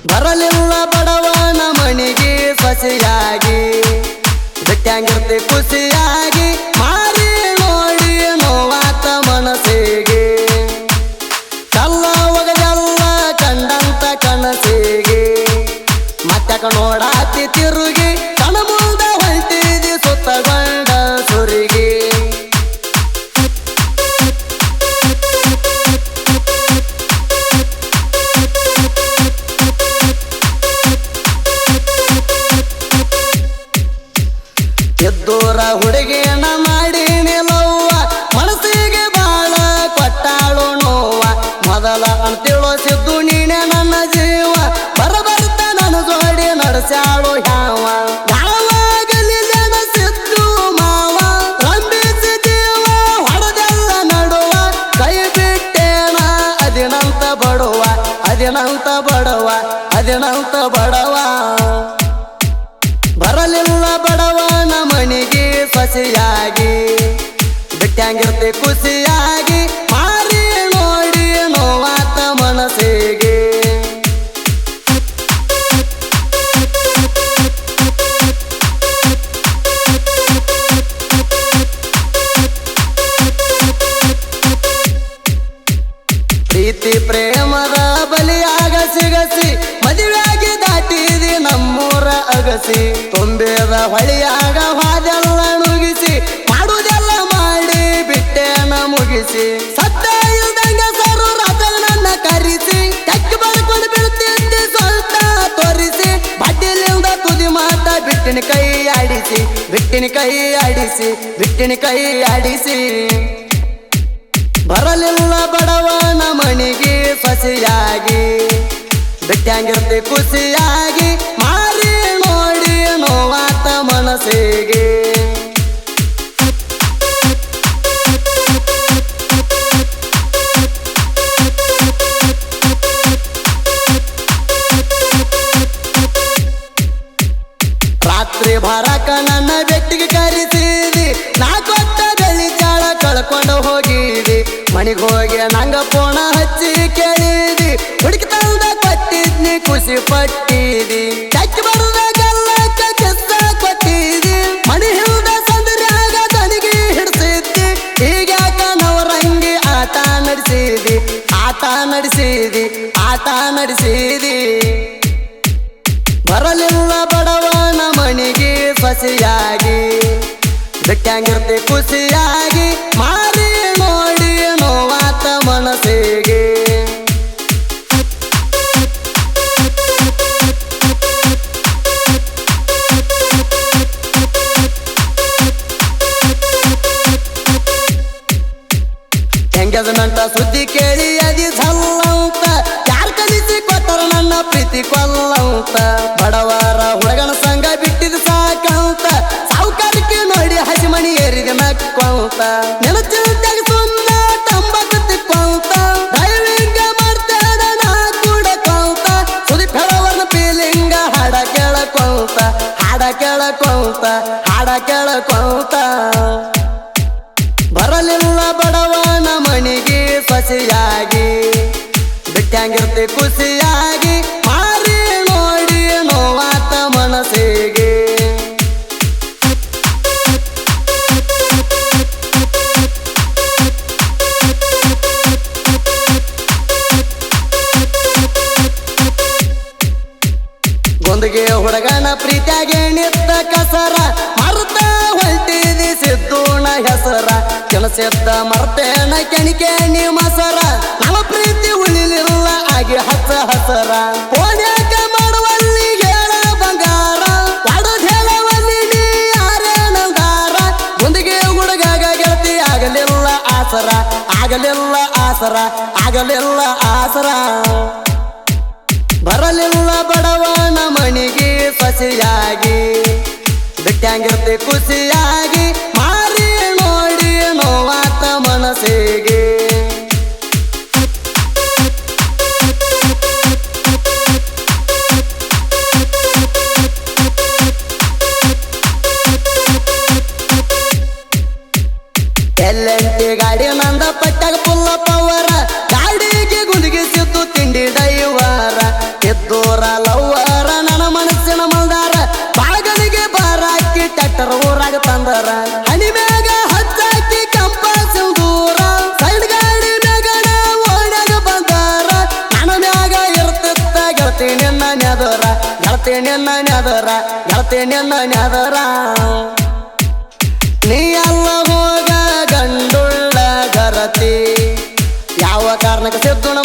ಬರಲಿಲ್ಲ ಬಡವನ ಮಣಿಗೆ ಸೊಸೆಯಾಗಿ ಬಿಟ್ಟಂಗಿರ್ತಿ ಖುಷಿಯಾಗಿ ಮಾರಿ ನೋಡಿ ನೋವಾತ ಮನಸ್ಸಿಗೆ ಕಲ್ಲ ಒಗದೆಲ್ಲ ಕಂಡಂತ ಕನಸಿಗೆ ಮತ್ತಕ ನೋಡಾತಿ ತಿರುಗಿ ಕಣ ಮುಂದ ಹೊಂಟಿದಿ ಸುತ್ತಗೊಂಡ ಸುರಿಗೆ ಎದ್ದೂರ ಹುಡುಗಿಯನ್ನ ಮಾಡಿ ನಿಲ್ಲವ್ವ ಮನಸ್ಸಿಗೆ ಬಾಳ ಕೊಟ್ಟಾಳು ನೋವ ಮೊದಲ ಅಂತಿಳೋಸಿದ್ದು ನೀನೆ ನನ್ನ ಜೀವ ಬರಬರ್ತ ನನ್ನ ಜೋಡಿ ನಡೆಸ್ಯಾಳು ಯಾವ ಯಾವಾಗಲಿಲ್ಲ ಸಿದ್ದು ಮಾವ ರಂಬಿಸಿ ಜೀವ ಹೊಡೆದೆಲ್ಲ ನಡುವ ಕೈ ಬಿಟ್ಟೇನ ಅದಿನಂತ ಬಡವ ಅದಿನಂತ ಬಡವ ಅದಿನಂತ ಬಡವ ಬರಲಿಲ್ಲ ಬಡವನ ಮಣಿಗೆ ಸೊಸೆಯಾಗಿ ಬಿಟ್ಟಂಗಿರ್ತಿ ಖುಷಿಯಾಗಿ ಮಾರಿ ನೋಡಿ ನೋವಾತ ಮನಸ್ಸಿಗೆ ಪ್ರೀತಿ ಪ್ರೇಮದ ಬಲಿಯಾಗ ಸಿಗಸಿ ಮದುವೆಯಾಗಿ ದಾಟಿದಿ ನಮ್ಮೂರ ಅಗಸಿ ತುಂಬೇದ ಹೊಳಿಯಾಗ ಹಾದೆಲ್ಲ ನುಗಿಸಿ ಮಾಡುವುದೆಲ್ಲ ಮಾಡಿ ಬಿಟ್ಟೇನ ಮುಗಿಸಿ ಸತ್ತ ಇಲ್ದಂಗ ಸರು ರಾತ ನನ್ನ ಕರಿಸಿ ತೆಕ್ಕ ಬರ್ಕೊಂಡು ಬೀಳ್ತಿದ್ದೆ ಸ್ವಲ್ಪ ತೋರಿಸಿ ಬಡ್ಡಿಲಿಂದ ತುದಿ ಮಾತ ಬಿಟ್ಟಿನ ಕೈ ಆಡಿಸಿ ಬಿಟ್ಟಿನ ಕೈ ಆಡಿಸಿ ಬಿಟ್ಟಿನ ಕೈ ಆಡಿಸಿ ಬರಲಿಲ್ಲ ಬಡವನ ಮಣಿಗೆ ಸೊಸೆಯಾಗಿ ಬಿಟ್ಟಂಗಿರ್ತಿ ಖುಷಿಯಾಗಿ ಮಾರಿ ನೋಡಿ ನೋವಾತ ಮನಸ್ಸಿಗೆ ರಾತ್ರಿ ಬರಕ ನನ್ನ ಬೆಟ್ಟಿಗೆ ಕರಿಸಿದಿ ನಾ ಕೊಟ್ಟ ಬೆಳಿ ಚಾಳ ಕಳ್ಕೊಂಡು ಹೋಗಿದಿ ಮನಿಗೆ ಹೋಗಿ ನಂಗ ಪೋಣ ಹಚ್ಚಿ ಕೇಳಿದಿ ಹುಡುಕಿ ತಂದ ಕೊಟ್ಟಿದ್ನಿ ಖುಷಿ ಪಟ್ಟಿದಿ ಚಚ್ಚಿ ಬರದಾಗೆಲ್ಲ ಕೆಸ ಕೊಟ್ಟಿದಿ ಮಣಿ ಹಿಲ್ದ ಸಂದ್ರ್ಯಾಗ ತನಗಿ ಹಿಡ್ಸಿದ್ದಿ ಹೀಗ್ಯಾಕ ನವರಂಗಿ ಆಟ ನಡೆಸಿದಿ ಆಟ ನಡೆಸಿದಿ ಆಟ ನಡೆಸಿದಿ ಬರಲಿಲ್ಲ ಬಡವನ ಮಣಿಗೆ ಸೊಸೆಯಾಗಿ ಬಿಟ್ಟಂಗಿರ್ತಿ ಖುಷಿಯಾಗಿ ಮಾರಿ ನೋಡಿ ನೋವಾತ ಮನಸ್ಸಿಗೆ ಎಂಗೇಜ್ಮೆಂಟ್ ಸುದ್ದಿ ಕೇಳಿ ಅದಿ ಸಲ್ಲಂತ ಯಾರ್ ಕಲಿಸಿ ಕೊಟ್ಟರ ನನ್ನ ಪ್ರೀತಿ ಕೊಲ್ಲಂತ ಬಡವರ ಹುಡುಗನ ಸಂಗ ಬಿಟ್ಟಿದ ಸಾಕಂತ ಸಾವುಕಾರಕ್ಕೆ ನೋಡಿ ಹಸಿಮಣಿ ಏರಿದ ನಕ್ಕೊಂತ ನೆನಚಿಲ್ದಾಗ ಸುನ್ನ ತಂಬಾಕು ತಿಕ್ಕೊಂತ ಡೈವಿಂಗ ಮಾಡ್ತಾಡ ನಾ ಕೂಡ ಕೊಂತ ಸುದಿ ಫೆಳವರ್ನ ಫೀಲಿಂಗ ಹಾಡ ಕೇಳಕೊಂತ ಹಾಡ ಕೇಳಕೊಂತ ಹಾಡ ಕೇಳಕೊಂತ ಬರಲಿಲ್ಲ ಬಡವನ ಮಣಿಗೆ ಸೊಸೆಯಾಗಿ ಬಿಟ್ಟಂಗಿರ್ತಿ ಖುಷಿಯಾಗಿ ಮಾರಿ ನೋಡಿ ನೋವಾತ ಮನಸ್ಸಿಗೆ ಗೊಂದಿಗೆ ಹುಡುಗನ ಪ್ರೀತಿಯಾಗಿ ನಿತ್ತ ಕಸರ ಮರ್ತ ಹೊಂಟಿದಿ ಸಿದ್ದೂಣ ಹೆಸರ ಕೆಲಸೆದ್ದ ಮರ್ತೇನ ಕೆಣಿಕೆಣಿ ಮಸರ ನಮ್ಮ ಪ್ರೀತಿ ಉಳಿಲಿಲ್ಲ ಆಗಿ ಹಸ ಹಸರ ಓಡ್ಯಾಕ ಮಾಡುವಲ್ಲಿ ಹೇಳ ಬಂಗಾರ ಪಡದ್ ಹೇಳವಲ್ಲಿ ನೀ ಯಾರೇನಂದಾರ ಮುಂದಿಗೆ ಹುಡುಗಾಗ ಗೆಳತಿ ಆಗಲಿಲ್ಲ ಆಸರ ಆಗಲಿಲ್ಲ ಆಸರ ಆಗಲಿಲ್ಲ ಆಸರ ಬರಲಿಲ್ಲ ಬಡವನ ಮಣಿಗೆ ಸೊಸೆಯಾಗಿ ಬಿಟ್ಟಂಗಿರ್ತಿ ಖುಷಿಯಾಗಿ ಮಾರಿ ನೋಡಿ ನೋವಾತ ಮನಸ್ಸಿಗೆ ಎಲ್ಲೆಂಟಿ ಗಾಡಿ ನಂದ ಪಟ್ಟಾಗ ಪುಲ್ಲ ಪವರ ಗಾಡಿಗೆ ಗುಂದಿಗೆ ಸಿದ್ದು ತಿಂಡಿ ಡೈವರ ಎದ್ದೋರ ಗೆಳತಿ ನಿನ್ನ ನೆದರ ಗೆಳತಿ ನಿನ್ನ ನೆದರ ನೀ ಅಲ್ಲ ಹೋಗ ಗಂಡುಳ್ಳ ಗರತಿ ಯಾವ ಕಾರಣಕ್ಕೆ ಸಿದ್ದುಣ